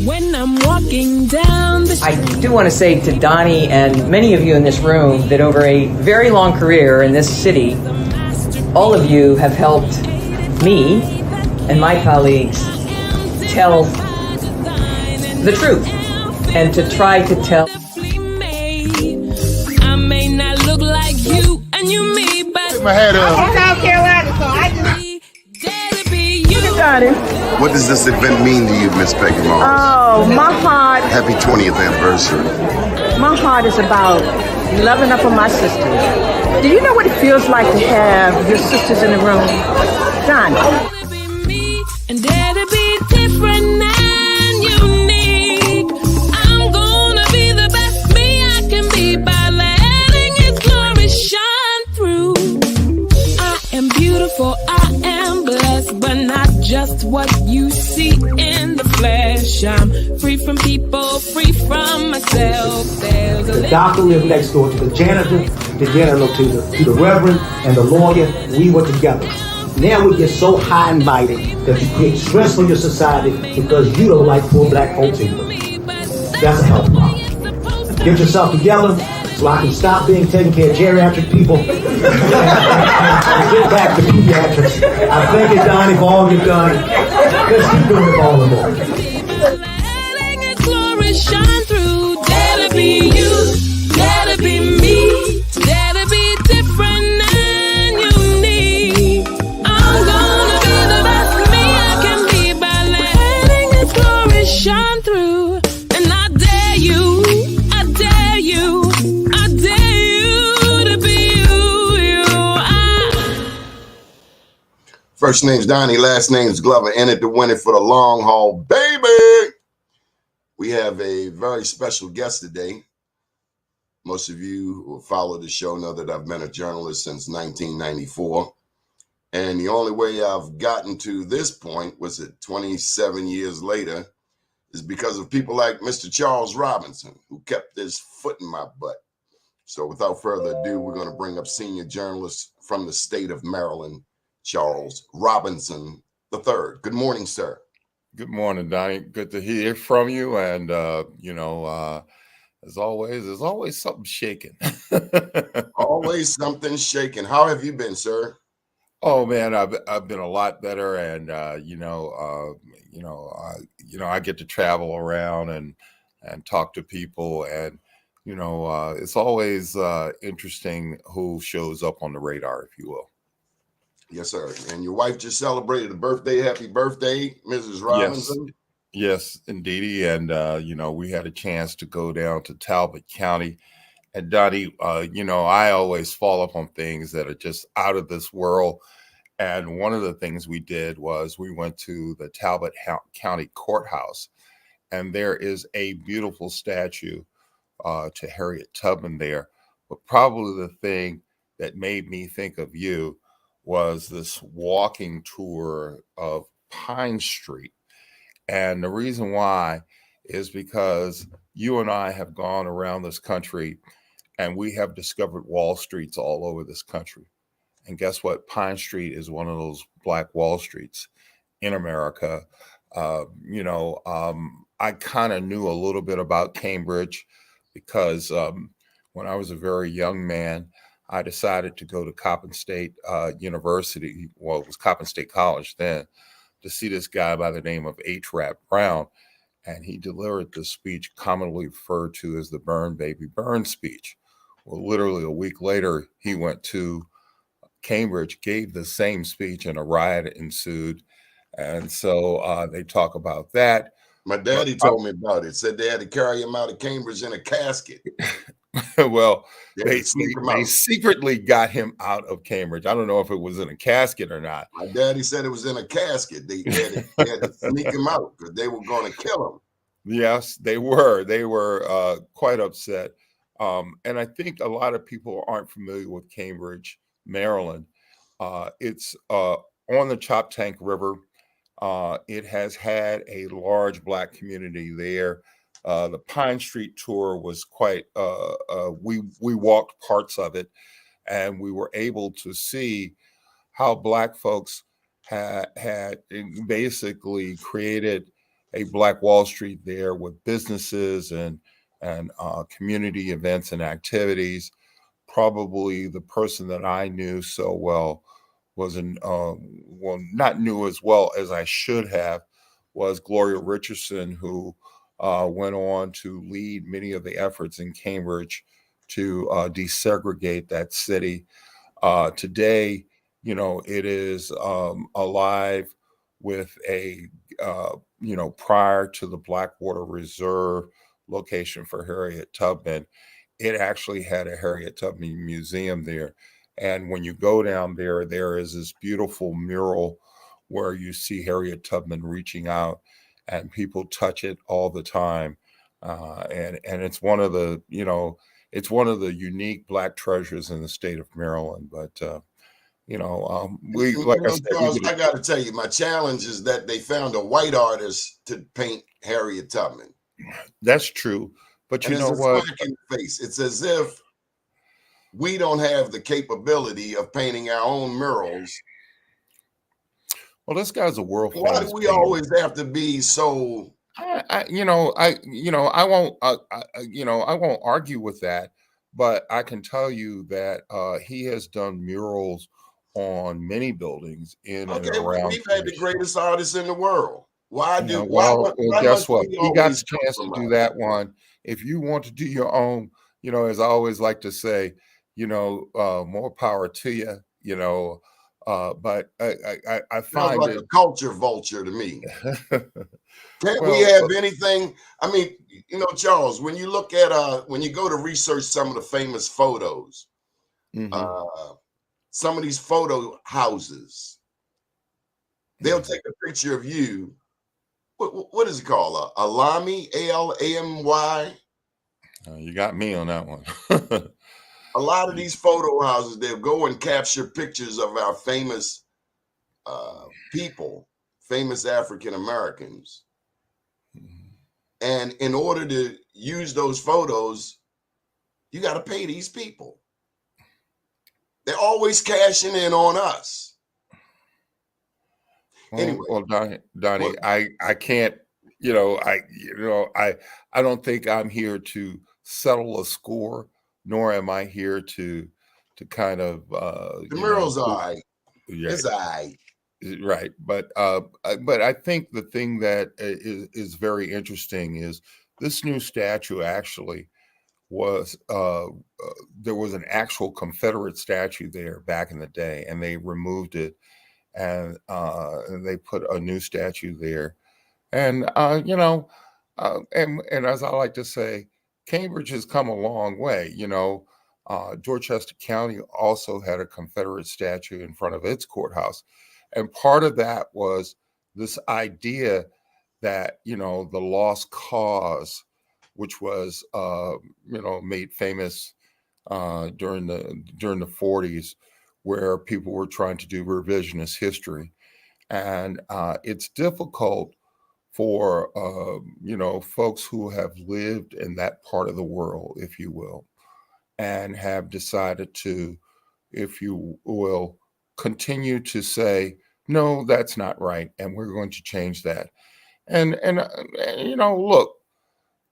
When I'm walking down the street. I do want to say to Doni and many of you in this room that over a very long career in this city, all of you have helped me and my colleagues tell the truth and to try to tell. I may not look like you and you me, but my head up. I'm South Carolina, so I just got it. What does this event mean to you, Miss Peggy Morris? Oh, my heart. Happy 20th anniversary. My heart is about loving up on my sisters. Do you know what it feels like to have your sisters in the room? John. And dare to be different and unique. I'm gonna be the best me I can be by letting His glory shine through. I am beautiful, I am blessed, but not just what you see in the flesh. I'm free from people, free from myself. There's a the doctor lived next door to the janitor, to the reverend, and the lawyer. We were together. Now we get so high and mighty that you create stress for your society because you don't like poor black folks either. That's a health problem. Get yourself together so I can stop being taking care of geriatric people and get back to pediatrics. I thank you, Doni, for all you've done. Let's keep doing it all and more. letting His glory shine through. Dare to be you, dare to be me, dare to be different and unique. I'm gonna be the best me I can be by letting His glory shine through. And I dare you, I dare you, I dare you to be you. First name's Doni, last name's Glover. In it to win it for the long haul, baby. We have a very special guest today. Most of you who follow the show know that I've been a journalist since 1994. And the only way I've gotten to this point, was it 27 years later, is because of people like Mr. Charles Robinson, who kept his foot in my butt. So without further ado, we're going to bring up senior journalist from the state of Maryland, Charles Robinson III. Good morning, sir. Good morning, Doni. Good to hear from you. And, as always, there's always something shaking. Always something shaking. How have you been, sir? Oh man, I've been a lot better, and I get to travel around and talk to people, and it's always interesting who shows up on the radar, if you will. Yes, sir. And your wife just celebrated a birthday. Happy birthday, Mrs. Robinson. Yes, indeedy. And we had a chance to go down to Talbot County. And Doni, I always fall up on things that are just out of this world. And one of the things we did was we went to the Talbot County Courthouse, and there is a beautiful statue to Harriet Tubman there. But probably the thing that made me think of you was this walking tour of Pine Street. And the reason why is because you and I have gone around this country, and we have discovered Wall Streets all over this country. And guess what? Pine Street is one of those Black Wall Streets in America. I kind of knew a little bit about Cambridge because when I was a very young man, I decided to go to Coppin State University. Well, it was Coppin State College then, to see this guy by the name of H. Rap Brown. And he delivered this speech commonly referred to as the Burn Baby Burn speech. Well, literally a week later, he went to Cambridge, gave the same speech, and a riot ensued. And so they talk about that. My daddy told me about it. Said they had to carry him out of Cambridge in a casket. Well, they secretly got him out of Cambridge. I don't know if it was in a casket or not. My daddy said it was in a casket. They had to sneak him out because they were going to kill him. Yes, they were. They were quite upset. And I think a lot of people aren't familiar with Cambridge, Maryland. It's on the Choptank River. It has had a large Black community there. The Pine Street tour was quite, we walked parts of it, and we were able to see how Black folks had basically created a Black Wall Street there with businesses and community events and activities. Probably the person that I knew so well wasn't well, not knew as well as I should have, was Gloria Richardson, who went on to lead many of the efforts in Cambridge to desegregate that city. Today, it is alive with a, prior to the Blackwater Reserve location for Harriet Tubman, it actually had a Harriet Tubman museum there. And when you go down there, there is this beautiful mural where you see Harriet Tubman reaching out, and people touch it all the time. And it's one of the, it's one of the unique Black treasures in the state of Maryland. But we, like I said, Charles, I got to tell you, my challenge is that they found a white artist to paint Harriet Tubman. That's true, but and you know it's a what? smack in the face. It's as if we don't have the capability of painting our own murals. Well, this guy's a world famous. Why do we always have to be so? I won't argue with that, but I can tell you that he has done murals on many buildings in and around. We've had the greatest artists in the world. Why do? Well, guess what? He got the chance to do that that one. If you want to do your own, as I always like to say, more power to you. But I find like it a culture vulture to me. Can't Well, we have anything? I mean, Charles, when you look at when you go to research some of the famous photos, mhm. some of these photo houses, they'll take a picture of you. What is it called? A Alamy, ALAMY. You got me on that one. A lot of these photo houses, they'll go and capture pictures of our famous people, famous African Americans. And in order to use those photos, you got to pay these people. They're always cashing in on us. Anyway, Well, Donnie, I can't, I don't think I'm here to settle a score, nor am I here to kind of the murals are all right. Yeah, It's all right. right. But I think the thing that is very interesting is this new statue actually was there was an actual Confederate statue there back in the day, and they removed it, and they put a new statue there. And and as I like to say, Cambridge has come a long way. Dorchester County also had a Confederate statue in front of its courthouse, and part of that was this idea that the lost cause, which was made famous during the 40s, where people were trying to do revisionist history. And it's difficult for folks who have lived in that part of the world, if you will, and have decided to, if you will, continue to say, no, that's not right, and we're going to change that. And look,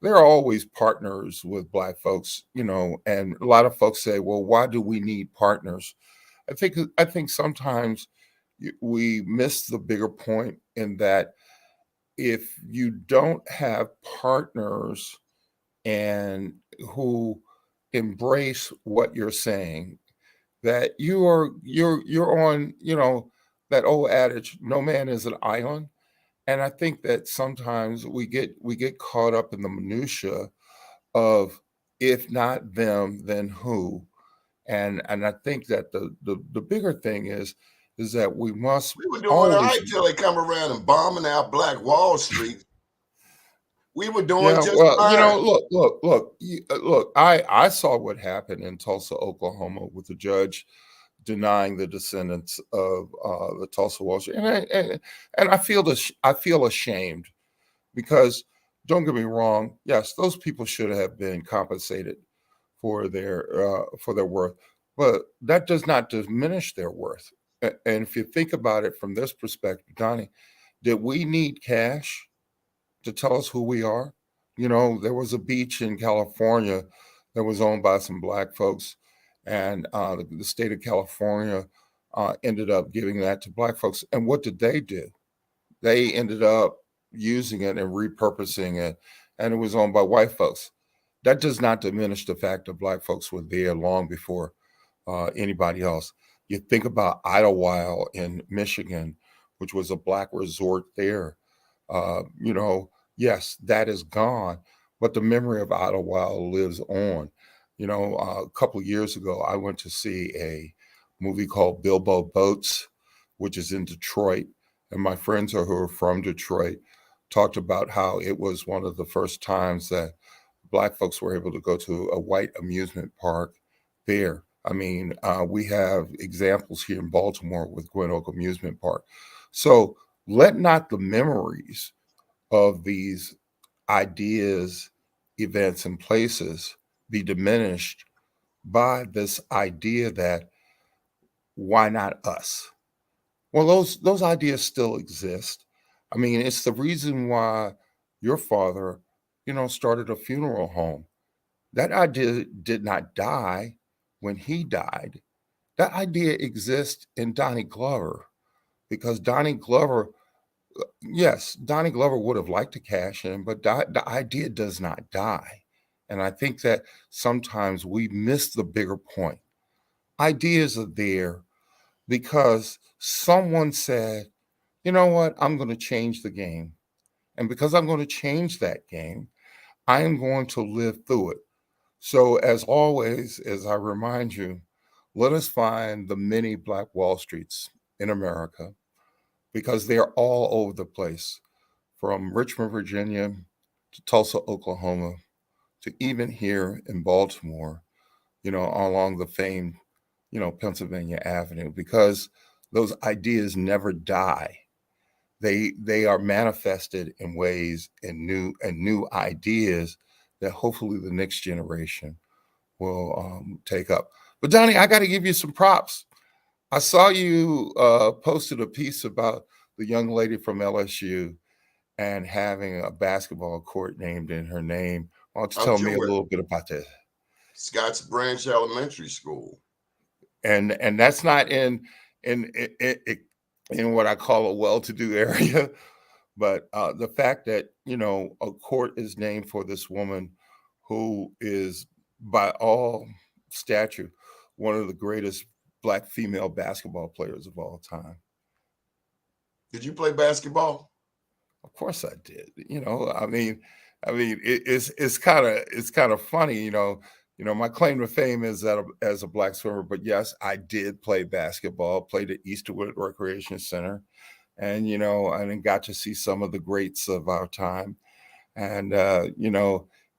there are always partners with Black folks, and a lot of folks say, well, why do we need partners? I think sometimes we miss the bigger point, in that if you don't have partners and who embrace what you're saying, that you're on, that old adage, no man is an island. And I think that sometimes we get caught up in the minutia of, if not them, then who. And I think that the bigger thing is that we must We were doing all right till they come around and bombing out Black Wall Street. We were doing just fine. Look. I saw what happened in Tulsa, Oklahoma, with the judge denying the descendants of the Tulsa Wall Street, and I feel ashamed, because don't get me wrong, yes, those people should have been compensated for their worth, but that does not diminish their worth. And if you think about it from this perspective, Donnie, did we need cash? to tell us who we are. You know, there was a beach in California that was owned by some black folks, and the state of California ended up giving that to black folks. And what did they do? They ended up using it and repurposing it, and it was owned by white folks. That does not diminish the fact that black folks were there long before anybody else. You think about Idlewild in Michigan, which was a black resort there. You know, yes, that is gone, but the memory of Idlewild lives on. You know, a couple of years ago, I went to see a movie called Bilbo Boats, which is in Detroit, and my friends who are from Detroit talked about how it was one of the first times that black folks were able to go to a white amusement park there. I mean, we have examples here in Baltimore with Gwen Oak Amusement Park. So let not the memories of these ideas, events, and places be diminished by this idea that why not us? Well, those ideas still exist. I mean, it's the reason why your father, you know, started a funeral home. That idea did not die when he died. That idea exists in Donnie Glover because Donnie Glover, yes, Donnie Glover would have liked to cash in, but the idea does not die. And I think that sometimes we miss the bigger point. Ideas are there because someone said, you know what, I'm going to change the game. And because I'm going to change that game, I am going to live through it. So, as always, as I remind you, let us find the many Black Wall Streets in America because they are all over the place, from Richmond, Virginia to Tulsa, Oklahoma, to even here in Baltimore, you know, along the famed, you know, Pennsylvania Avenue, because those ideas never die. They are manifested in ways and new ideas that hopefully the next generation will take up. But Donnie, I got to give you some props. I saw you posted a piece about the young lady from LSU and having a basketball court named in her name. Why don't you I'm tell me a Jewish. little bit about that? Scotts Branch Elementary School. And that's not in what I call a well-to-do area, but the fact that you know a court is named for this woman who is by all stature one of the greatest black female basketball players of all time. Did you play basketball? Of course I did. You know, it's kind of funny. My claim to fame is that as a black swimmer. But yes, I did play basketball. Played at Easterwood Recreation Center, and and then got to see some of the greats of our time. And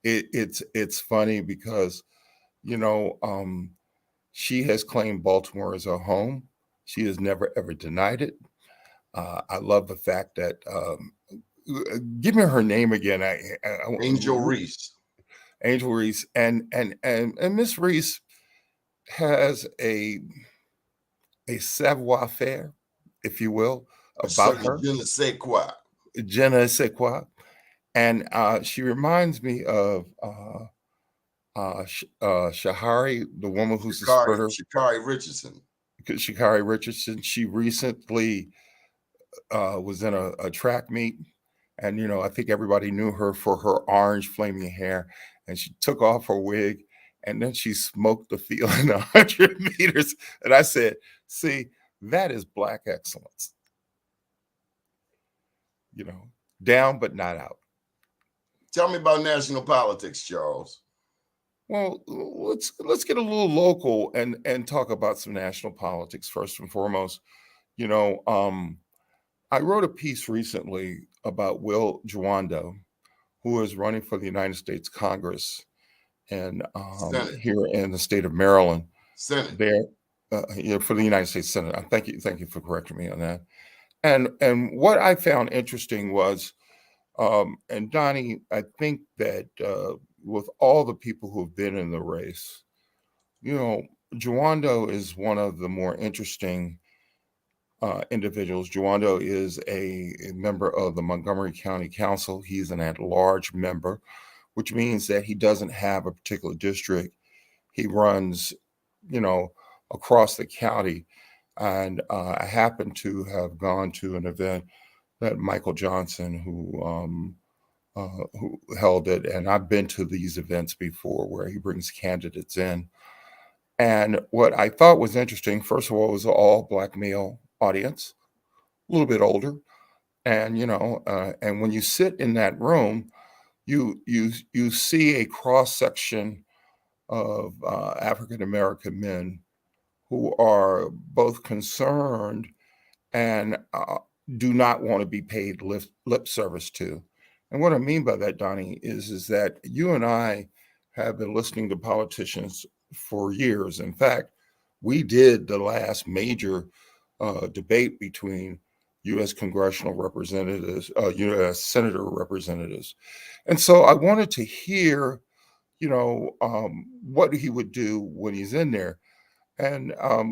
it's funny because you know she has claimed Baltimore as her home. She has never ever denied it. I love the fact that give me her name again. Angel Reese. Angel Reese, and Miss Reese has a savoir faire, if you will, A about certain her. je ne sais quoi. Je ne sais quoi, and she reminds me of Shahari, the woman who's the sprinter. Shakari Richardson. Shakari Richardson. She recently was in a track meet. And, I think everybody knew her for her orange flaming hair. And she took off her wig and then she smoked the field in 100 meters. And I said, see, that is black excellence. Down but not out. Tell me about national politics, Charles. Well, let's get a little local and talk about some national politics first and foremost. I wrote a piece recently about Will Juando, who is running for the United States Congress and here in the state of Maryland. Senate. There, for the United States Senate. Thank you for correcting me on that. And what I found interesting was, and Donnie, I think that with all the people who have been in the race, Juando is one of the more interesting individuals. Juwando is a member of the Montgomery County Council. He's an at-large member, which means that he doesn't have a particular district. He runs, across the county. And I happen to have gone to an event that Michael Johnson, who held it, and I've been to these events before where he brings candidates in. And what I thought was interesting, first of all, was an all Black male audience, a little bit older, and and when you sit in that room, you see a cross section of African American men who are both concerned and do not want to be paid lip service to. And what I mean by that, Donnie, is that you and I have been listening to politicians for years. In fact, we did the last major debate between U.S. congressional representatives, U.S. senator representatives. And so I wanted to hear, what he would do when he's in there. And I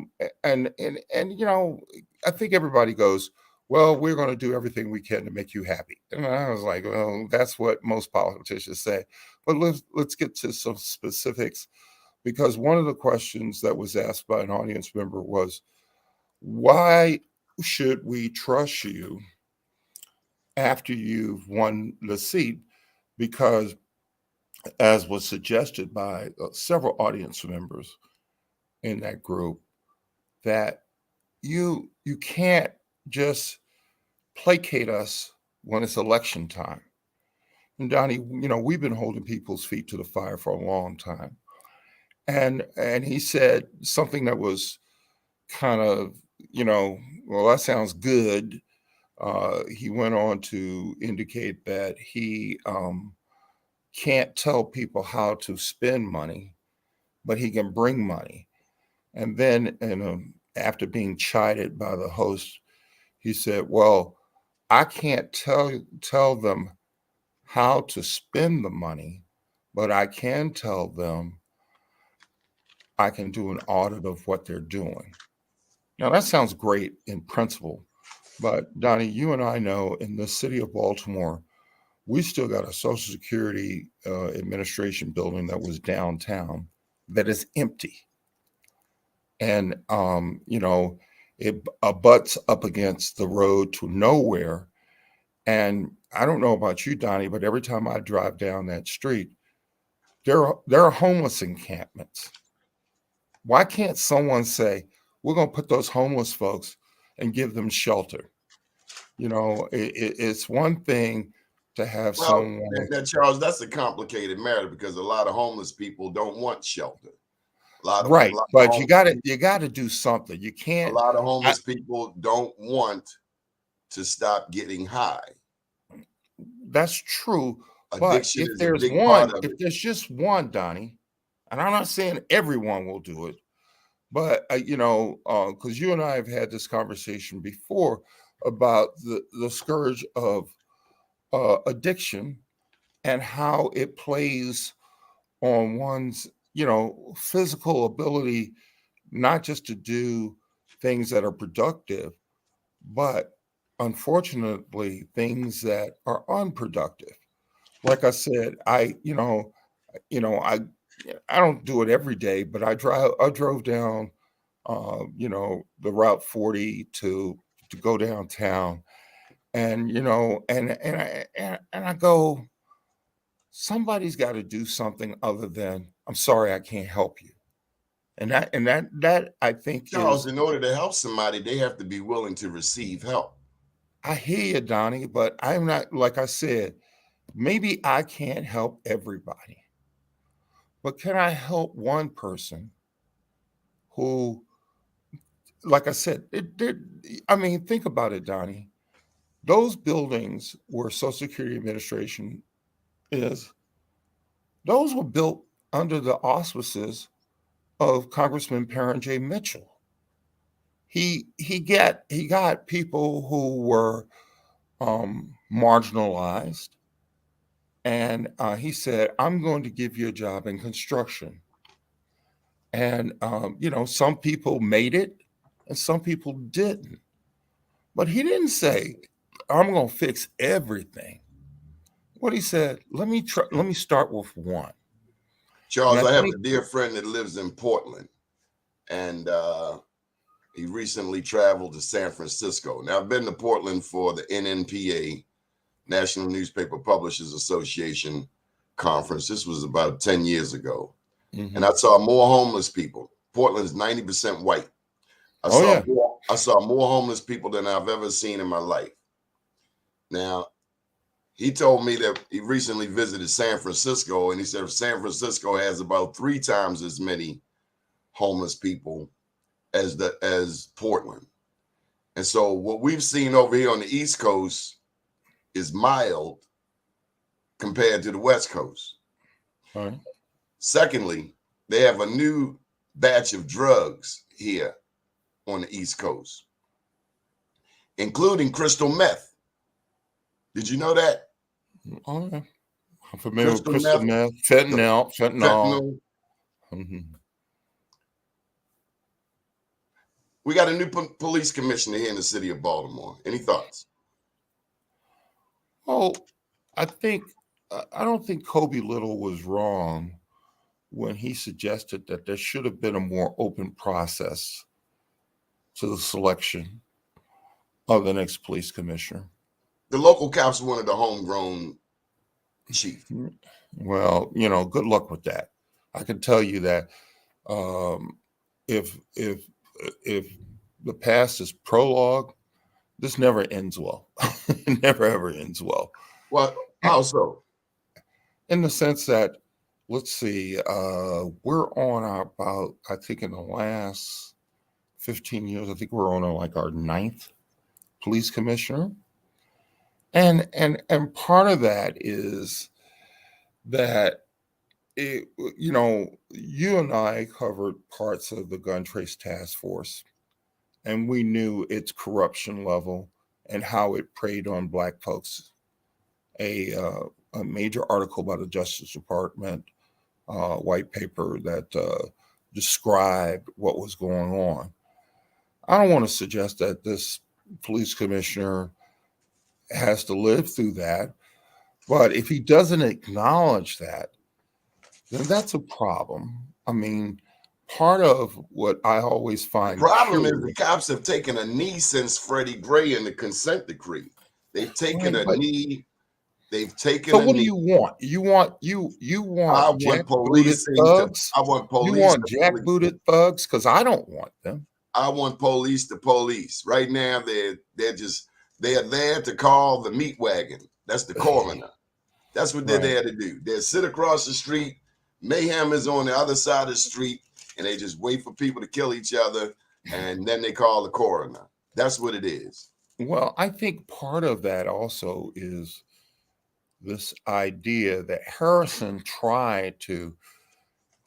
think everybody goes, well, we're going to do everything we can to make you happy. And I was like, well, that's what most politicians say. But let's get to some specifics, because one of the questions that was asked by an audience member was, why should we trust you after you've won the seat? Because, as was suggested by several audience members in that group, that you can't just placate us when it's election time. And Donnie, we've been holding people's feet to the fire for a long time. And he said something that was kind of, well, that sounds good. He went on to indicate that he can't tell people how to spend money, but he can bring money. And then, after being chided by the host, he said, well, I can't tell them how to spend the money, but I can tell them I can do an audit of what they're doing. Now, that sounds great in principle, but Donnie, you and I know in the city of Baltimore, we still got a Social Security administration building that was downtown that is empty. And, it abuts up against the road to nowhere. And I don't know about you, Donnie, but every time I drive down that street, there are homeless encampments. Why can't someone say, we're going to put those homeless folks and give them shelter? It's one thing to have someone. Now, Charles, that's a complicated matter because a lot of homeless people don't want shelter. Right, but you got to do something. You can't. A lot of homeless people don't want to stop getting high. That's true. Addiction but if there's just one, Donnie, and I'm not saying everyone will do it, but because you and I have had this conversation before about the scourge of addiction and how it plays on one's physical ability, not just to do things that are productive, but unfortunately things that are unproductive. Like I said, I don't do it every day, but I drove down the Route 40 to go downtown, and I go, somebody's got to do something other than, I'm sorry, I can't help you. And that I think, Charles, in order to help somebody, they have to be willing to receive help. I hear you, Donnie, but I'm not, like I said, maybe I can't help everybody, but can I help one person who, like I said, think about it, Donnie. Those buildings where Social Security Administration is, those were built under the auspices of Congressman Perrin J. Mitchell. He got people who were marginalized, and he said, I'm going to give you a job in construction. And some people made it and some people didn't. But he didn't say, I'm going to fix everything. What he said, let me start with one. Charles, And I have think, a dear friend that lives in Portland, and he recently traveled to San Francisco. Now, I've been to Portland for the NNPA, National Newspaper Publishers Association conference. This was about 10 years ago. And I saw more homeless people. Portland's 90% white. I saw more homeless people than I've ever seen in my life. Now, he told me that he recently visited San Francisco, and he said San Francisco has about 3 times as many homeless people as Portland. And so what we've seen over here on the East Coast is mild compared to the West Coast. all right. Secondly, they have a new batch of drugs here on the East Coast, including crystal meth. Did you know that? Oh, yeah. I'm familiar with crystal meth, fentanyl. We got a new police commissioner here in the city of Baltimore. Any thoughts? Oh, I don't think Kobe Little was wrong when he suggested that there should have been a more open process to the selection of the next police commissioner. The local cops wanted the homegrown chief. Well, good luck with that. I can tell you that if the past is prologue, this never ends well. It never ever ends well. Well, how so? In the sense that, let's see, we're on about, I think in the last 15 years, I think we're on like our 9th police commissioner. And part of that is that you and I covered parts of the gun trace task force, and we knew its corruption level and how it preyed on Black folks. A major article by the Justice Department, white paper that described what was going on. I don't want to suggest that this police commissioner has to live through that, but if he doesn't acknowledge that, then that's a problem. I mean, part of what I always find the problem is the cops have taken a knee since Freddie Gray and the consent decree. They've taken a knee. They've taken. So what do you want? You want I want police thugs. I want police. You want jackbooted thugs? Because I don't want them. I want police to police. Right now, they're there to call the meat wagon. That's the coroner. That's what they're there to do. They sit across the street. Mayhem is on the other side of the street, and they just wait for people to kill each other, and then they call the coroner. That's what it is. Well, I think part of that also is this idea that Harrison tried to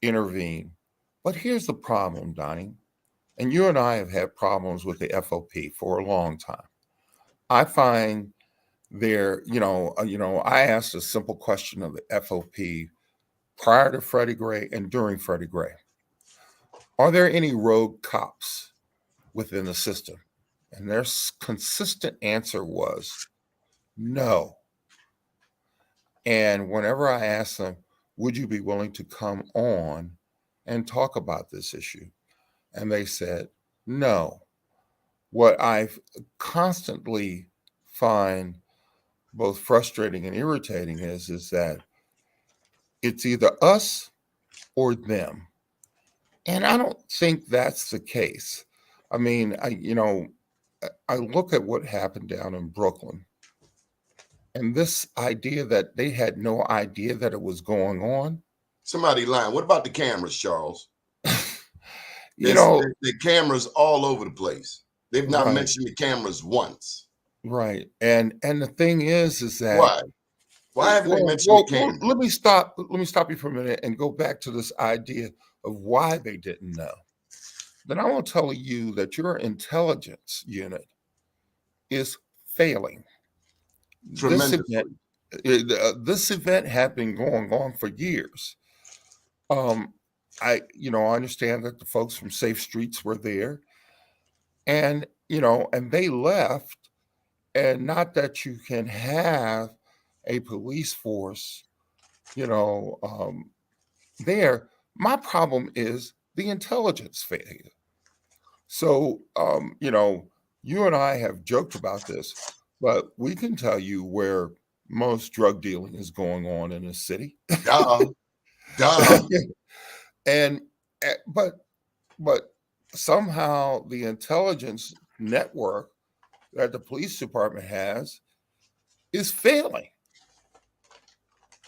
intervene. But here's the problem, Donnie, and you and I have had problems with the FOP for a long time. I find I asked a simple question of the FOP prior to Freddie Gray and during Freddie Gray. Are there any rogue cops within the system? And their consistent answer was no. And whenever I asked them, would you be willing to come on and talk about this issue? And they said, no. What I constantly find both frustrating and irritating is that it's either us or them. And I don't think that's the case. I mean, I look at what happened down in Brooklyn, and this idea that they had no idea that it was going on. Somebody lying. What about the cameras, Charles? The cameras all over the place. They've not mentioned the cameras once. Right. And the thing is that why haven't they mentioned the cameras? Let me stop you for a minute and go back to this idea of why they didn't know. Then I will tell you that your intelligence unit is failing. Tremendously. This event had been going on for years. I understand that the folks from Safe Streets were there, and they left And not that you can have a police force, there. My problem is the intelligence failure. So, you and I have joked about this, but we can tell you where most drug dealing is going on in the city. Duh. Duh. and but somehow the intelligence network that the police department has is failing.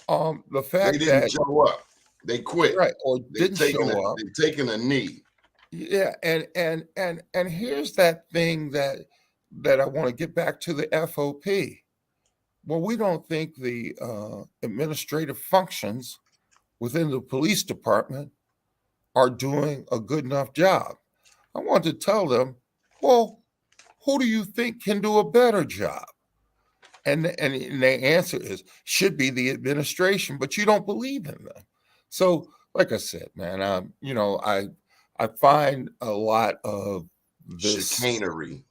The They fact didn't that show up. They quit. right or didn't show up. They've taken a knee. Yeah, and here's that thing that I want to get back to the FOP. Well, we don't think the administrative functions within the police department are doing a good enough job. I want to tell them, well, who do you think can do a better job? And the answer is should be the administration, but you don't believe in them. So, like I said, man, I find a lot of this chicanery,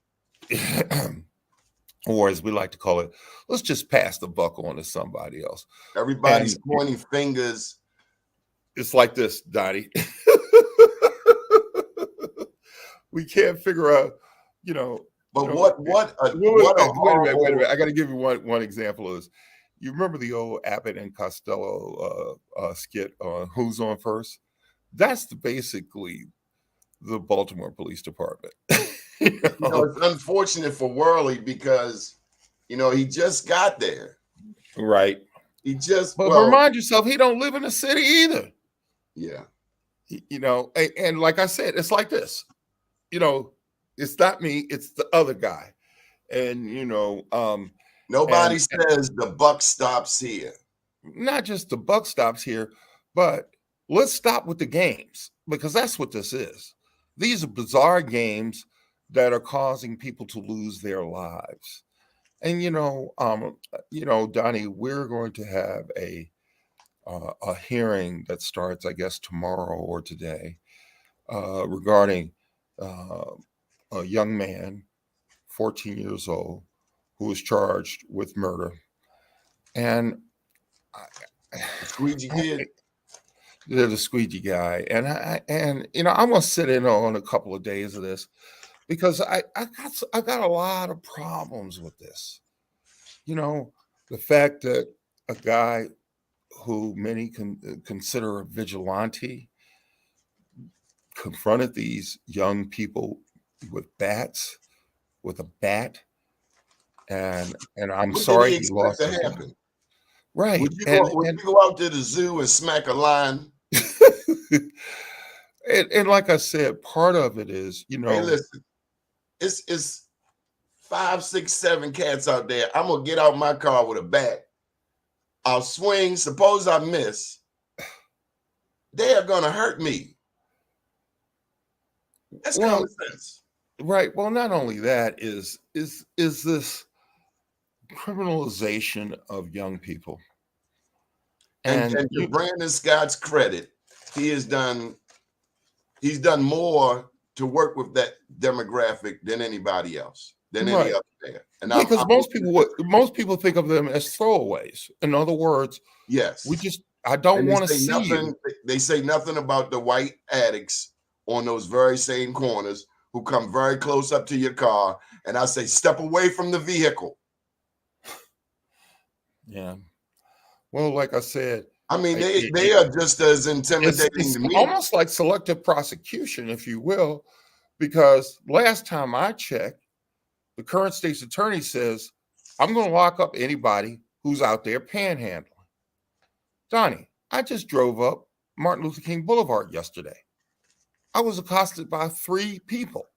or as we like to call it, let's just pass the buck on to somebody else. Everybody's pointing fingers. It's like this, Dottie. We can't figure out, But wait a a minute. I got to horrible. give you one example of this. You remember the old Abbott and Costello skit on Who's On First? That's basically the Baltimore Police Department. It's unfortunate for Worley because, he just got there. Right. But remind yourself, he don't live in the city either. Yeah. And like I said, it's like this. It's not me, it's the other guy. And, nobody says the buck stops here. Not just the buck stops here, but let's stop with the games, because that's what this is. These are bizarre games that are causing people to lose their lives. And, Donnie, we're going to have a hearing that starts, I guess, tomorrow or today regarding a young man, 14 years old, who was charged with murder. And Squeegee kid. They're the squeegee guy. And I'm going to sit in on a couple of days of this because I got a lot of problems with this. The fact that a guy who many consider a vigilante confronted these young people with a bat, and I'm sorry he lost to happen. Right. Would you go out to the zoo and smack a lion? and like I said, part of it is, Hey, listen, it's 5, 6, 7 cats out there. I'm gonna get out my car with a bat. I'll swing. Suppose I miss. They are gonna hurt me. That's common sense. Right. Well, not only that is this criminalization of young people. And to Brandon Scott's credit, he's done more to work with that demographic than anybody else, than any other there. And because most people think of them as throwaways. In other words, yes, I don't want to see nothing. you. They say nothing about the white addicts on those very same corners who come very close up to your car, and I say, step away from the vehicle. Yeah. Well, like I said, I mean, they are just as intimidating to me. Almost like selective prosecution, if you will, because last time I checked, the current state's attorney says, I'm going to lock up anybody who's out there panhandling. Donnie, I just drove up Martin Luther King Boulevard yesterday. I was accosted by 3 people.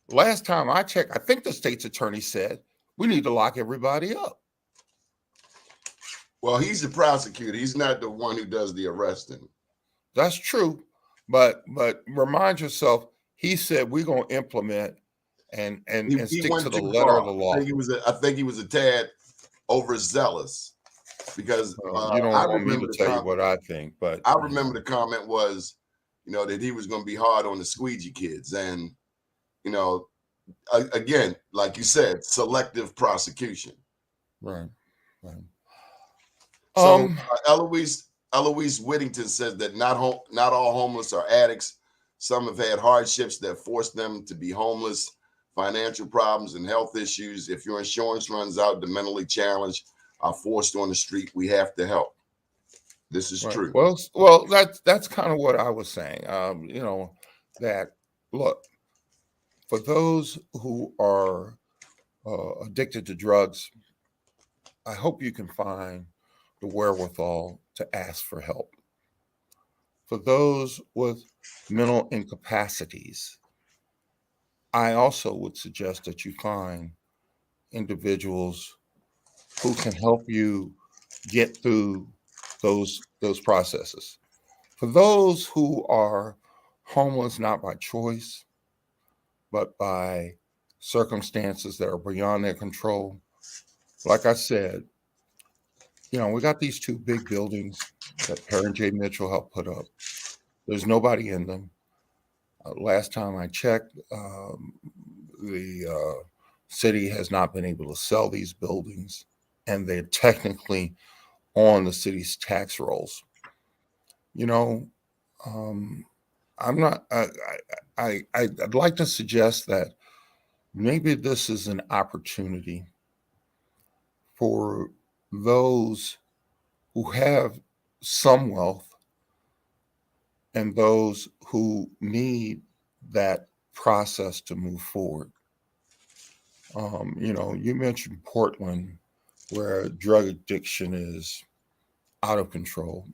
Last time I checked, I think the state's attorney said, we need to lock everybody up. Well, he's the prosecutor. He's not the one who does the arresting. That's true. But remind yourself, he said we're going to implement and stick to the letter of the law. I think he was a tad overzealous because you don't want me to tell you what I think, but I remember the comment was, that he was going to be hard on the squeegee kids, and again, like you said, selective prosecution. Right. Right. So Um, Eloise Whittington says that not all homeless are addicts. Some have had hardships that forced them to be homeless, financial problems and health issues. If your insurance runs out, the mentally challenged are forced on the street. We have to help. This is right. true. Well, that's kind of what I was saying. That look, for those who are addicted to drugs, I hope you can find the wherewithal to ask for help. For those with mental incapacities, I also would suggest that you find individuals who can help you get through those processes. For those who are homeless not by choice, but by circumstances that are beyond their control, like I said, we got these two big buildings that Perrin J. Mitchell helped put up. There's nobody in them. Last time I checked, the city has not been able to sell these buildings, and they're technically on the city's tax rolls. I'm not. I'd like to suggest that maybe this is an opportunity for those who have some wealth and those who need that process to move forward. You mentioned Portland, where drug addiction is out of control.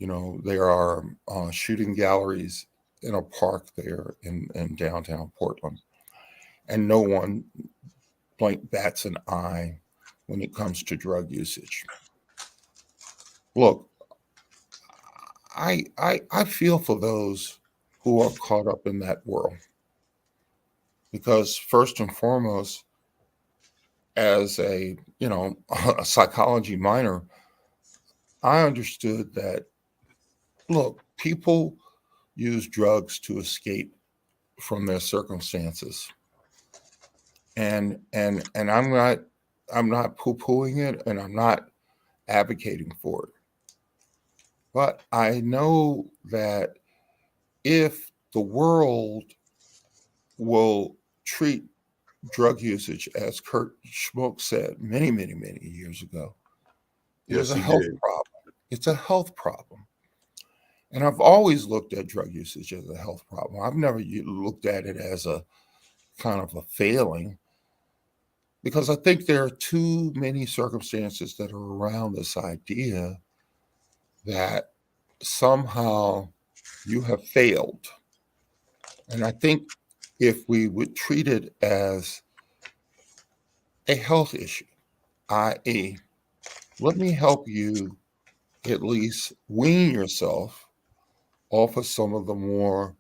There are shooting galleries in a park there in downtown Portland, and no one bats an eye when it comes to drug usage. Look, I feel for those who are caught up in that world, because first and foremost, as a a psychology minor, I understood that, look, people use drugs to escape from their circumstances, and I'm not poo-pooing it, and I'm not advocating for it, but I know that if the world will treat drug usage, as Kurt Schmoke said many years ago, it is Yes, a he health did. problem. It's a health problem. And I've always looked at drug usage as a health problem. I've never looked at it as a kind of a failing, because I think there are too many circumstances that are around this idea that somehow you have failed. And I think if we would treat it as a health issue, i.e., let me help you at least wean yourself off of some of the more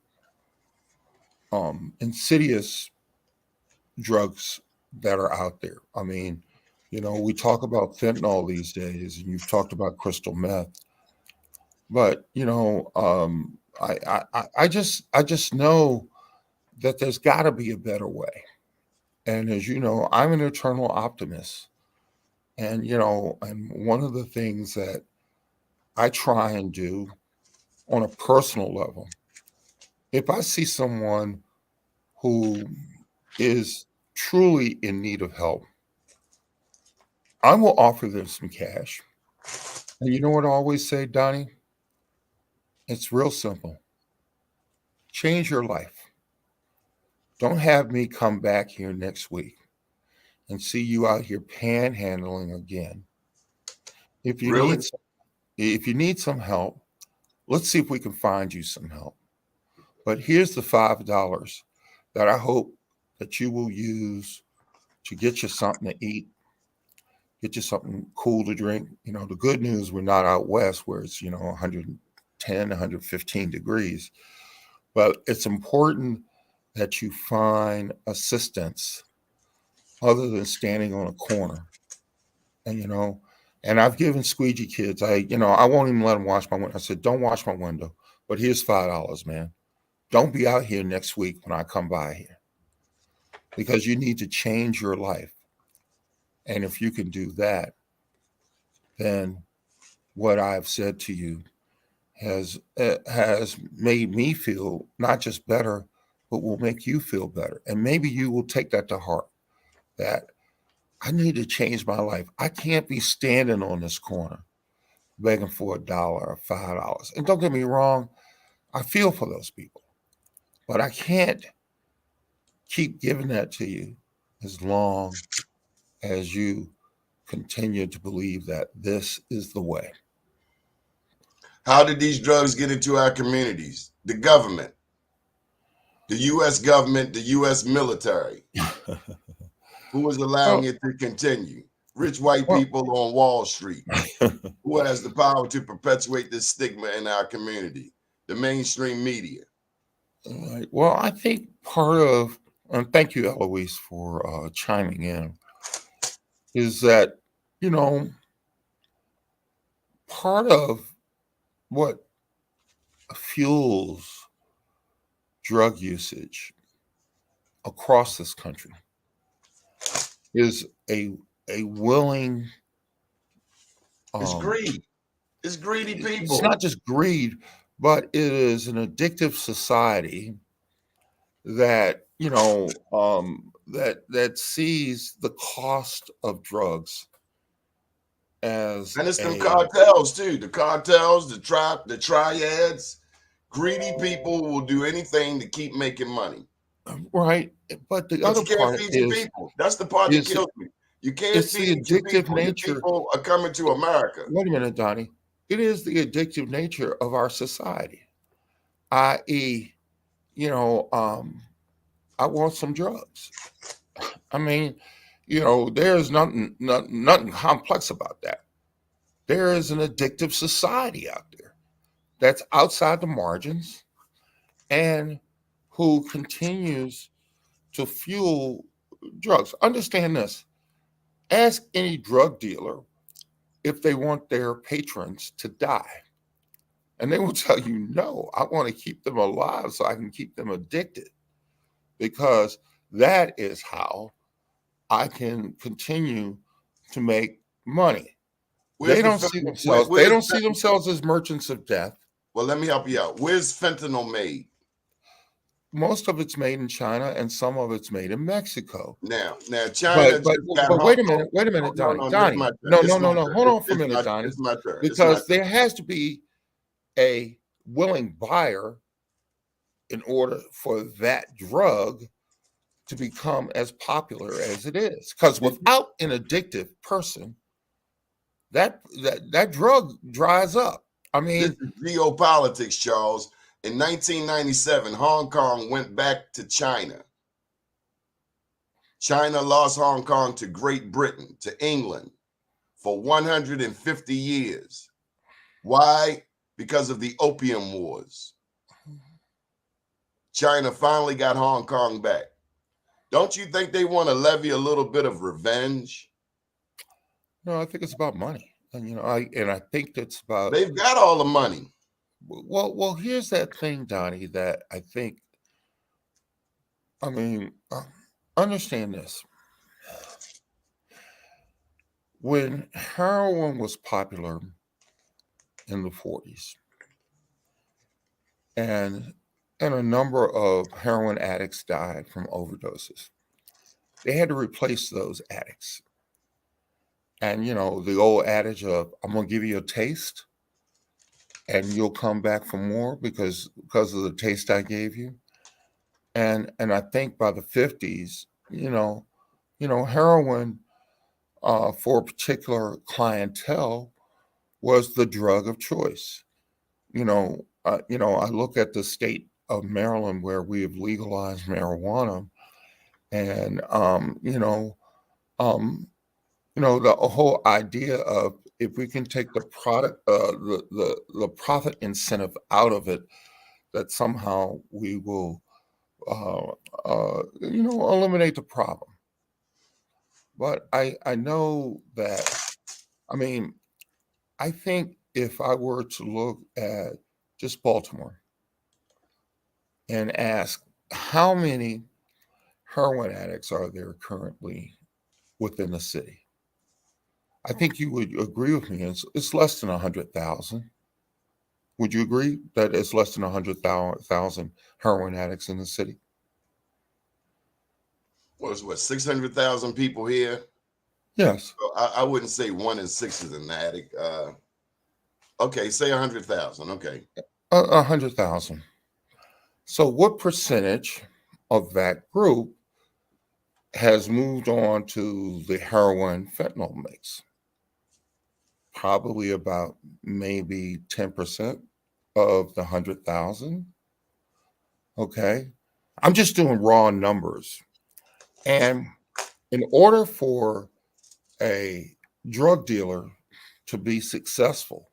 insidious drugs that are out there. I mean, we talk about fentanyl these days, and you've talked about crystal meth, but I just know that there's got to be a better way. And as you know, I'm an eternal optimist, and and one of the things that I try and do on a personal level, if I see someone who is truly in need of help, I will offer them some cash. And you know what I always say, Donnie? It's real simple. Change your life. Don't have me come back here next week and see you out here panhandling again. If you Really? need if you need some help, let's see if we can find you some help. But here's the $5 that I hope that you will use to get you something to eat, get you something cool to drink. The good news, we're not out west where it's 110, 115 degrees. But it's important that you find assistance other than standing on a corner. And I've given squeegee kids, I won't even let them wash my window. I said, don't wash my window, but here's $5, man. Don't be out here next week when I come by here. because you need to change your life. And if you can do that, then what I've said to you has made me feel not just better, but will make you feel better. And maybe you will take that to heart, that I need to change my life. I can't be standing on this corner begging for $1 or $5. And don't get me wrong, I feel for those people, but I can't keep giving that to you as long as you continue to believe that this is the way. How did these drugs get into our communities? The government, the U.S. government, the U.S. military. Who was allowing it to continue? Rich white people on Wall Street. Who has the power to perpetuate this stigma in our community? The mainstream media. Right. Well, I think part of, and thank you, Eloise, for chiming in, is that, part of what fuels drug usage across this country is a willing. It's greed. It's greedy people. It's not just greed, but it is an addictive society that that sees the cost of drugs as, and it's them cartels too. The cartels, the triads. Greedy people will do anything to keep making money. Right, but the other part is people. That's the part that kills me. You can't feed the addictive people. nature. People are coming to America. Wait a minute, Donnie. It is the addictive nature of our society, i.e., I want some drugs. I mean, there's nothing complex about that. There is an addictive society out there that's outside the margins and who continues to fuel drugs. Understand this. Ask any drug dealer if they want their patrons to die. And they will tell you, no, I want to keep them alive so I can keep them addicted, because that is how I can continue to make money. They don't see themselves as merchants of death. Well, let me help you out. Where's fentanyl made? Most of it's made in China, and some of it's made in Mexico. Now, China. But wait a minute, Donnie. Donnie, no. Hold on for a minute, Donnie. It's my turn. Because there has to be a willing buyer in order for that drug to become as popular as it is. Because without an addictive person, that drug dries up. I mean, this is geopolitics, Charles. In 1997, Hong Kong went back to China. China lost Hong Kong to Great Britain, to England, for 150 years. Why? Because of the Opium Wars. China finally got Hong Kong back. Don't you think they want to levy a little bit of revenge? No, I think it's about money. And I think it's about, they've got all the money. Well, here's that thing, Donnie, that I think, understand this. When heroin was popular in the 40s, and a number of heroin addicts died from overdoses, they had to replace those addicts. And, the old adage of, I'm going to give you a taste and you'll come back for more because of the taste I gave you. And I think by the 50s, heroin for a particular clientele was the drug of choice. I look at the state of Maryland where we have legalized marijuana, and the whole idea of, if we can take the product, the profit incentive out of it, that somehow we will, eliminate the problem. But I know that, I think if I were to look at just Baltimore and ask how many heroin addicts are there currently within the city? I think you would agree with me. It's less than 100,000. Would you agree that it's less than 100,000 heroin addicts in the city? Well, it's what, 600,000 people here? Yes. So I wouldn't say 1 in 6 is an addict. Okay, say 100,000. Okay. 100,000. So what percentage of that group has moved on to the heroin fentanyl mix? Probably about maybe 10% of the 100,000. Okay. I'm just doing raw numbers. And in order for a drug dealer to be successful,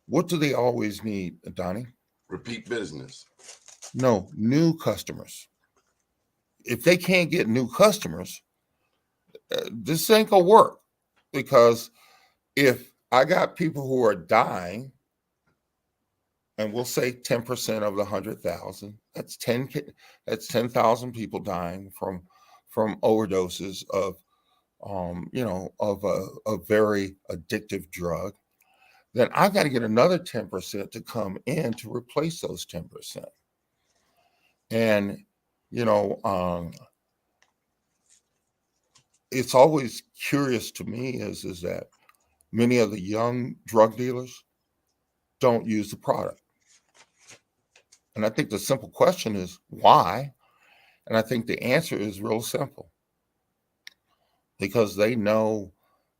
what do they always need, Donnie? Repeat business. No, new customers. If they can't get new customers, this ain't gonna work, because if I got people who are dying, and we'll say 10% of the 100,000, that's 10,000 people dying from overdoses of a very addictive drug, then I got to get another 10% to come in to replace those 10%. And it's always curious to me is that many of the young drug dealers don't use the product. And I think the simple question is why? And I think the answer is real simple. Because they know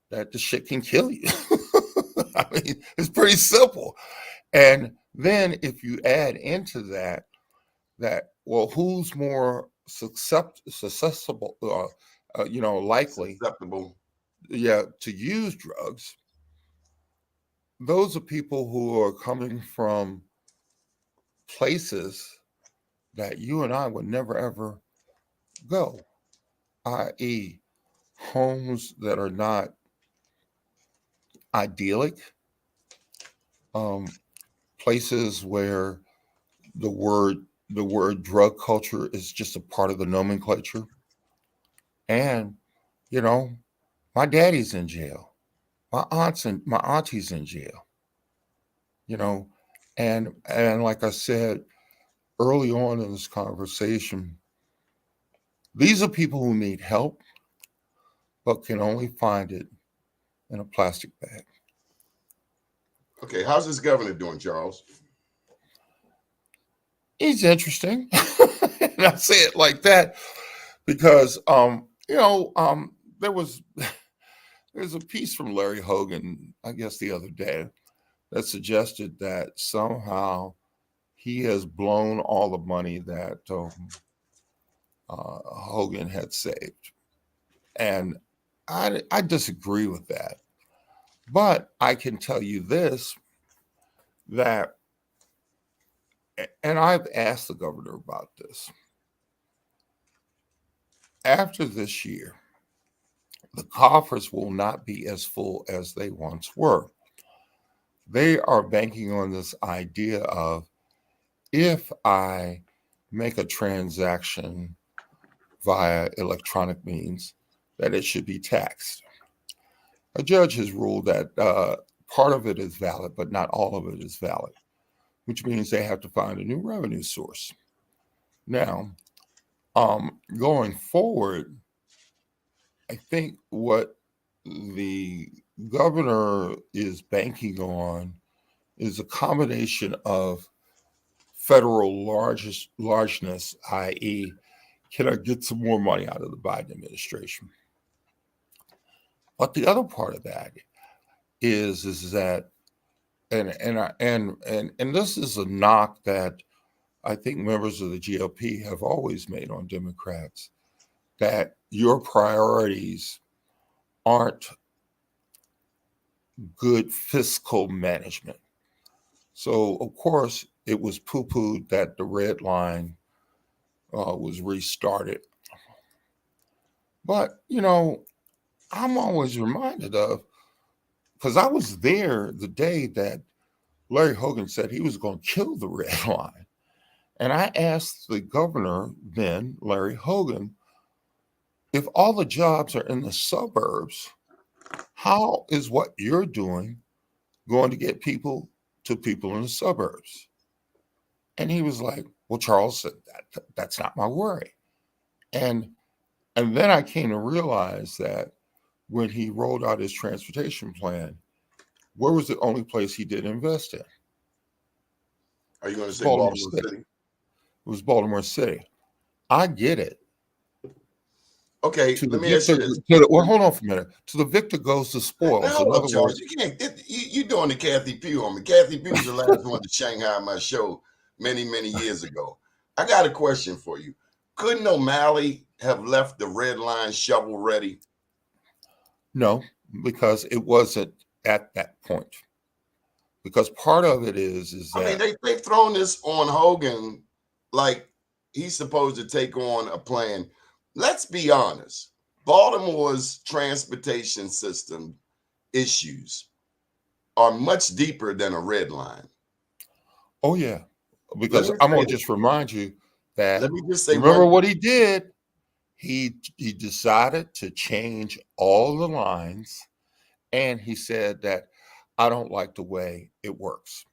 that the shit can kill you. I mean, it's pretty simple. And then if you add into that, well, who's more susceptible, likely, Acceptable. to use drugs? Those are people who are coming from places that you and I would never ever go, i.e., homes that are not idyllic, places where the word drug culture is just a part of the nomenclature. And my daddy's in jail, my auntie's in jail, and like I said early on in this conversation, these are people who need help but can only find it in a plastic bag. Okay, how's this governor doing, Charles? He's interesting. And I say it like that because there's a piece from Larry Hogan, I guess the other day, that suggested that somehow he has blown all the money that Hogan had saved. And I disagree with that. But I can tell you this, that, and I've asked the governor about this. After this year, the coffers will not be as full as they once were. They are banking on this idea of, if I make a transaction via electronic means, that it should be taxed. A judge has ruled that part of it is valid, but not all of it is valid, which means they have to find a new revenue source. Now, going forward, I think what the governor is banking on is a combination of federal largeness, i.e., can I get some more money out of the Biden administration? But the other part of that is that, and this is a knock that I think members of the GOP have always made on Democrats, that your priorities aren't good fiscal management. So, of course, it was poo-pooed that the red line was restarted. But, I'm always reminded of, because I was there the day that Larry Hogan said he was going to kill the red line. And I asked the governor then, Larry Hogan, if all the jobs are in the suburbs, how is what you're doing going to get people in the suburbs? And he was like, well, Charles said that's not my worry. And then I came to realize that when he rolled out his transportation plan, where was the only place he did invest in? Are you going to say Baltimore Baltimore City. City? It was Baltimore City. I get it. Okay, let me ask you this. Well, hold on for a minute. To the victor goes the spoils. Now, In hold up, other Charles. words, You can't. You doing the Kathy Pugh on me? Kathy Pugh's the last one to Shanghai my show many years ago. I got a question for you. Couldn't O'Malley have left the red line shovel ready? no, because it wasn't at that point. Because part of it is I mean, that they've thrown this on Hogan like he's supposed to take on a plan. Let's be honest. Baltimore's transportation system issues are much deeper than a red line. oh yeah, Let because me I'm say gonna this. just remind you that Let me just say remember one what thing. he did. He decided to change all the lines, and he said that I don't like the way it works.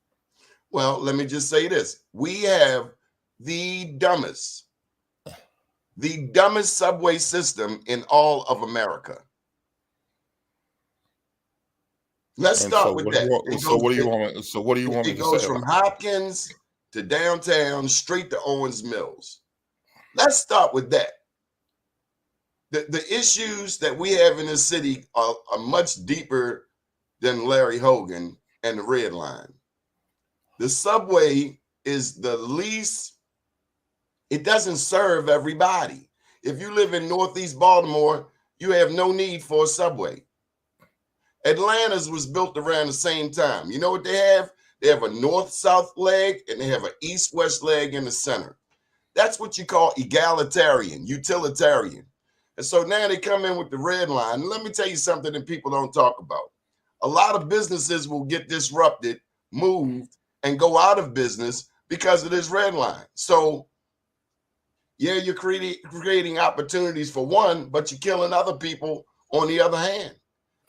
Well, let me just say this. We have the dumbest subway system in all of America. Let's And start with that. what do you want me It to say goes from about Hopkins to downtown straight to Owens Mills. Let's start with that. The issues that we have in this city are much deeper than Larry Hogan and the Red Line. The subway is the least, it doesn't serve everybody. If you live in Northeast Baltimore, you have no need for a subway. Atlanta's was built around the same time. You know what they have? They have a north-south leg and they have an east-west leg in the center. That's what you call egalitarian, utilitarian. And so now they come in with the red line. And let me tell you something that people don't talk about. A lot of businesses will get disrupted, moved, and go out of business because of this red line. So, yeah, you're creating opportunities for one, but you're killing other people on the other hand.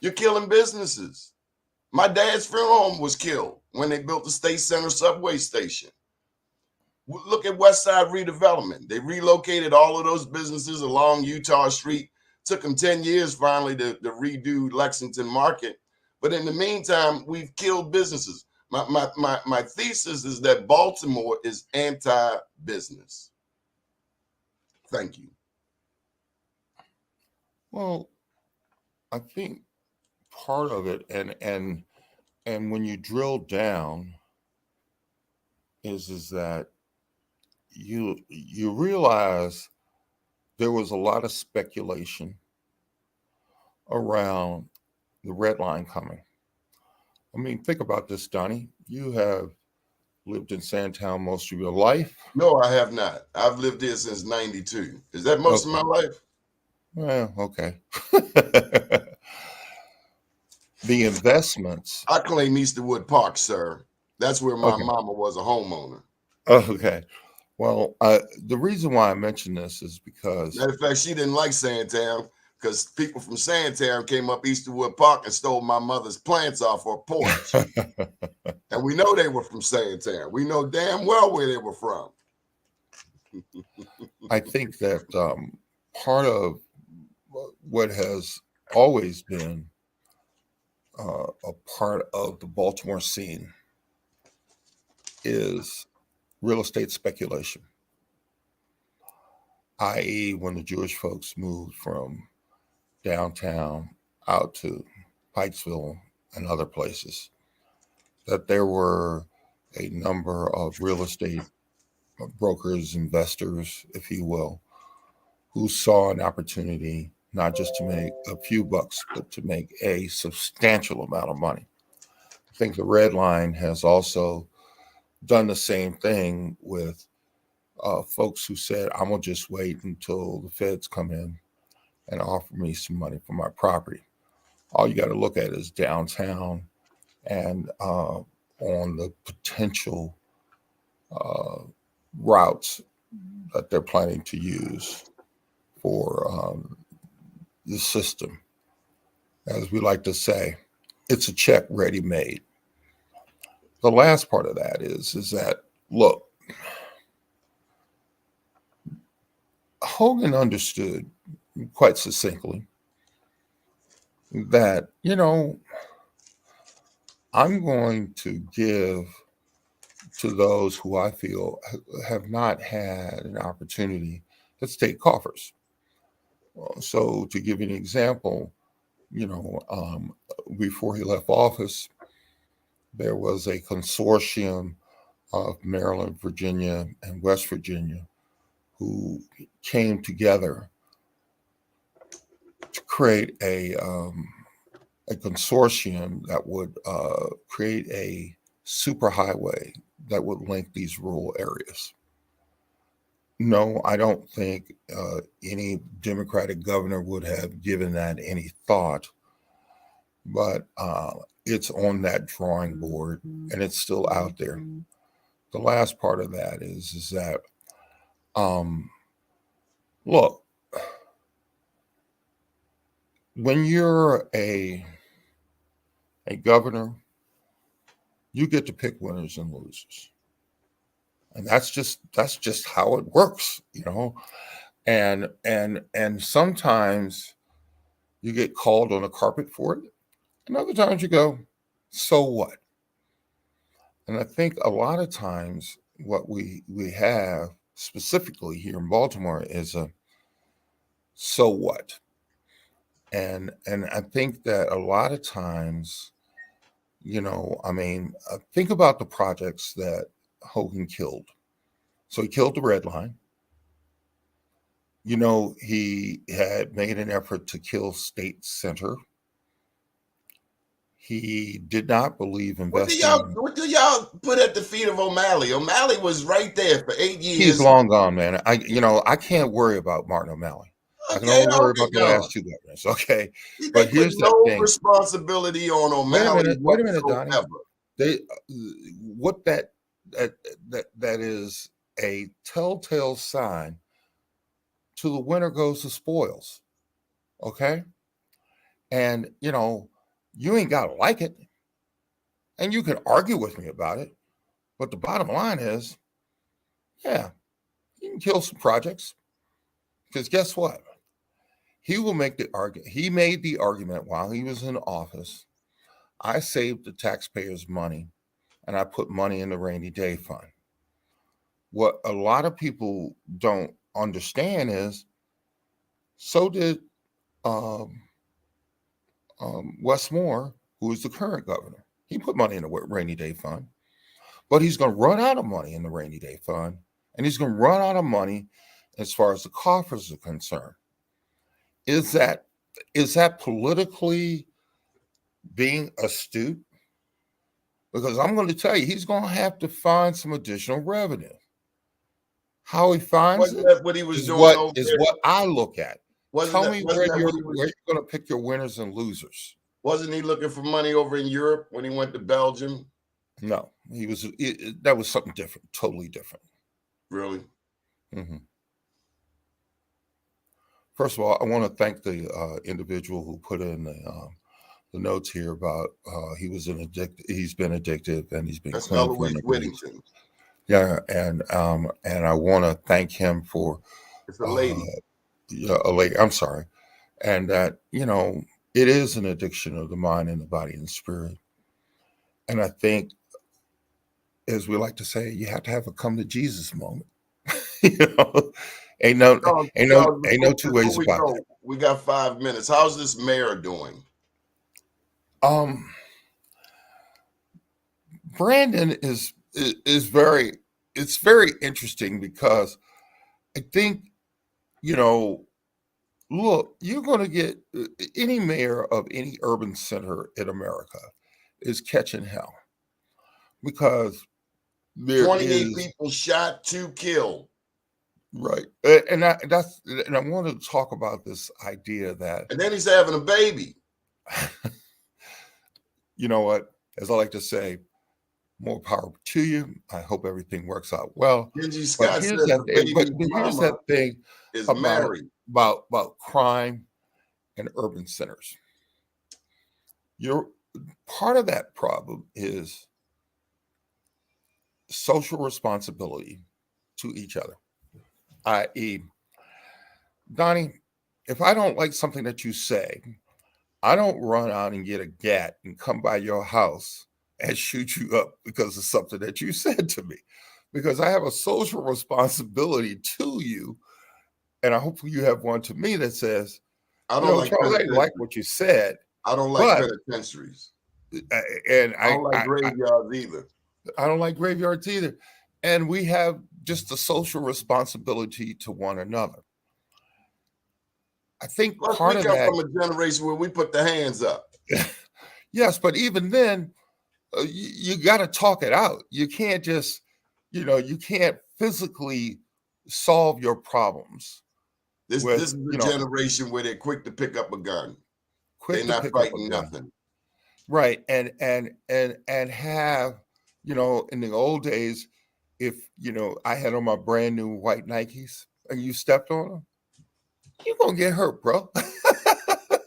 You're killing businesses. My dad's funeral home was killed when they built the State Center subway station. Look at West Side redevelopment. They relocated all of those businesses along Utah Street. Took them 10 years finally to redo Lexington Market. But in the meantime, we've killed businesses. My thesis is that Baltimore is anti-business. Thank you. Well, I think part of it, and when you drill down, is that you realize there was a lot of speculation around the red line coming. I mean, think about this, Donnie. You have lived in Sandtown most of your life. No, I have not. I've lived here since 92. Is that most of my life? Well, okay. The investments. I claim Easterwood Park, sir. That's where my mama was a homeowner. Okay. Well, the reason why I mention this is because... Matter of fact, she didn't like Sandtown because people from Sandtown came up Easterwood Park and stole my mother's plants off her porch. And we know they were from Sandtown. We know damn well where they were from. I think that part of what has always been a part of the Baltimore scene is real estate speculation, i.e. when the Jewish folks moved from downtown out to Pikesville and other places, that there were a number of real estate brokers, investors, if you will, who saw an opportunity not just to make a few bucks, but to make a substantial amount of money. I think the red line has also done the same thing with folks who said, I'm going to just wait until the feds come in and offer me some money for my property. All you got to look at is downtown and on the potential routes that they're planning to use for the system, as we like to say. It's a check ready made. The last part of that is that, look, Hogan understood quite succinctly that, I'm going to give to those who I feel have not had an opportunity to state coffers. So to give you an example, before he left office, there was a consortium of Maryland, Virginia, and West Virginia who came together to create a consortium that would create a superhighway that would link these rural areas. No, I don't think any Democratic governor would have given that any thought, but it's on that drawing board and it's still out there. The last part of that is that, look, when you're a governor, you get to pick winners and losers. And that's just how it works, And sometimes you get called on the carpet for it. And other times you go, so what? And I think a lot of times what we have specifically here in Baltimore is a so what? And I think that a lot of times, think about the projects that Hogan killed. So he killed the Red Line. He had made an effort to kill State Center. He did not believe investing. What do y'all put at the feet of O'Malley? O'Malley was right there for 8 years. He's long gone, man. I can't worry about Martin O'Malley. I can only worry about the last two governors. Okay, but here's the thing: responsibility on O'Malley. Wait a minute, Donnie. That is a telltale sign to the winner goes the spoils. Okay, and you ain't gotta like it, and you can argue with me about it, but the bottom line is, yeah, you can kill some projects because guess what? He will make the argument. He made the argument while he was in office. I saved the taxpayers' money and I put money in the rainy day fund. What a lot of people don't understand is, so did Wes Moore, who is the current governor. He put money in the rainy day fund, but he's going to run out of money in the rainy day fund, and he's going to run out of money as far as the coffers are concerned. Is that politically being astute? Because I'm going to tell you, he's going to have to find some additional revenue. How he finds what he was is doing what I look at. Tell me where you're going to pick your winners and losers. Wasn't he looking for money over in Europe when he went to Belgium? No, he was. That was something different, totally different. Really? Mm-hmm. First of all, I want to thank the individual who put in the notes here about he's been addictive and he's been clean for Whittington. Yeah, and I want to thank him for it's a lady. A lady. I'm sorry, and that it is an addiction of the mind and the body and the spirit. And I think, as we like to say, you have to have a come to Jesus moment. Ain't no two ways about that. We got 5 minutes. How's this mayor doing? Brandon is very interesting because I think, look, you're going to get any mayor of any urban center in America is catching hell because there 28 people shot, 2 killed. Right. And I want to talk about this idea that. And then he's having a baby. You know what? As I like to say, more power to you. I hope everything works out well. But here's that thing about crime and urban centers. You're part of that problem is social responsibility to each other, i.e., Donnie, if I don't like something that you say, I don't run out and get a gat and come by your house and shoot you up because of something that you said to me, because I have a social responsibility to you. And I hope you have one to me that says, I don't like Charles, I didn't like what you said. I don't like but penitentiaries. And I don't like graveyards either. I don't like graveyards either. And we have just a social responsibility to one another. I think Plus, part we of come that. from a generation where we put the hands up. Yes, but even then, you got to talk it out. You can't just, you can't physically solve your problems. This is the generation where they're quick to pick up a gun. They're not fighting nothing. Right. And have, in the old days, if, I had on my brand new white Nikes and you stepped on them, you're going to get hurt, bro.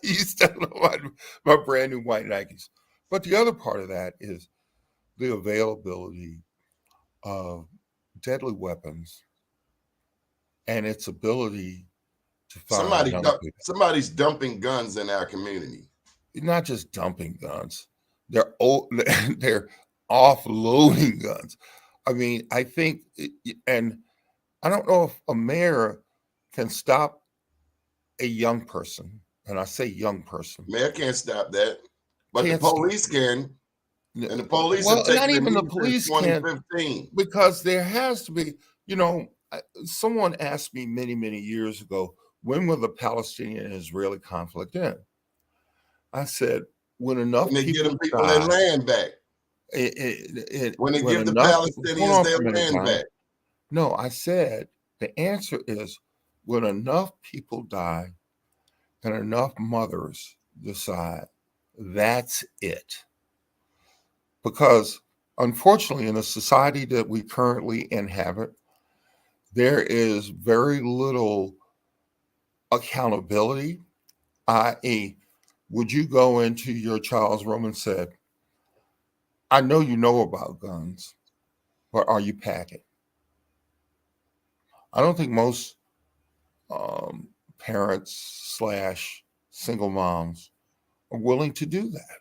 You stepped on my brand new white Nikes. But the other part of that is the availability of deadly weapons and its ability to find somebody's dumping guns in our community. Not just dumping guns, they're offloading guns. I mean, I think, and I don't know if a mayor can stop a young person, and I say young person. Mayor can't stop that, but the police can. And the police not even the police can, because there has to be, someone asked me many, many years ago, when will the Palestinian and Israeli conflict end? I said, when enough people get them people their land back. When they give the Palestinians their land back. No, I said, the answer is when enough people die and enough mothers decide, that's it. Because unfortunately, in the society that we currently inhabit, there is very little accountability, i.e., would you go into your child's room and said, I know you know about guns, but are you packing? I don't think most parents / single moms are willing to do that,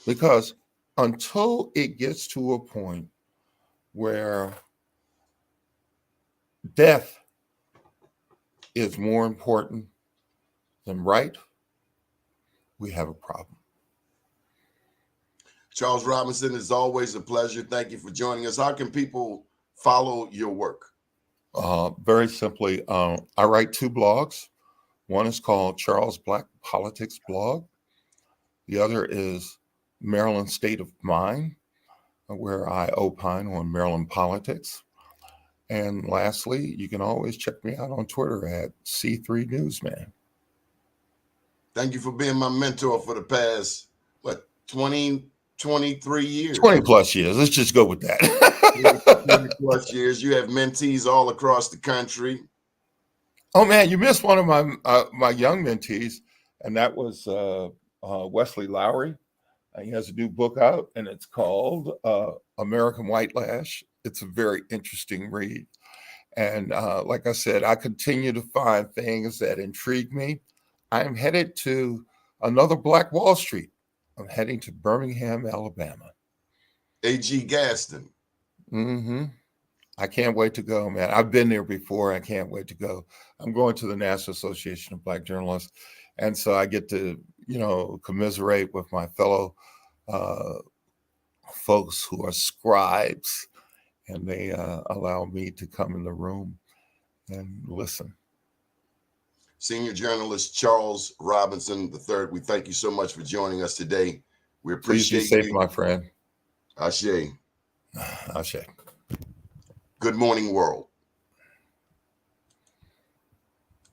because until it gets to a point where death is more important than right, we have a problem. Charles Robinson, it's always a pleasure. Thank you for joining us. How can people follow your work? Very simply, I write 2 blogs. One is called Charles Black Politics Blog. The other is Maryland State of Mind, where I opine on Maryland politics. And lastly, you can always check me out on Twitter at C3 Newsman. Thank you for being my mentor for the past, 23 years? 20 plus years. Let's just go with that. 20 plus years. You have mentees all across the country. Oh, man, you missed one of my young mentees, and that was Wesley Lowry. He has a new book out, and it's called American White Lash. It's a very interesting read. And like I said, I continue to find things that intrigue me. I am headed to another Black Wall Street. I'm heading to Birmingham, Alabama. A.G. Gaston. Mm-hmm. I can't wait to go, man. I've been there before. I can't wait to go. I'm going to the National Association of Black Journalists. And so I get to, commiserate with my fellow folks who are scribes, and they allow me to come in the room and listen. Senior journalist Charles Robinson III, we thank you so much for joining us today. We appreciate you. Please be safe, my friend. Ashe. Ashe. Good morning, world.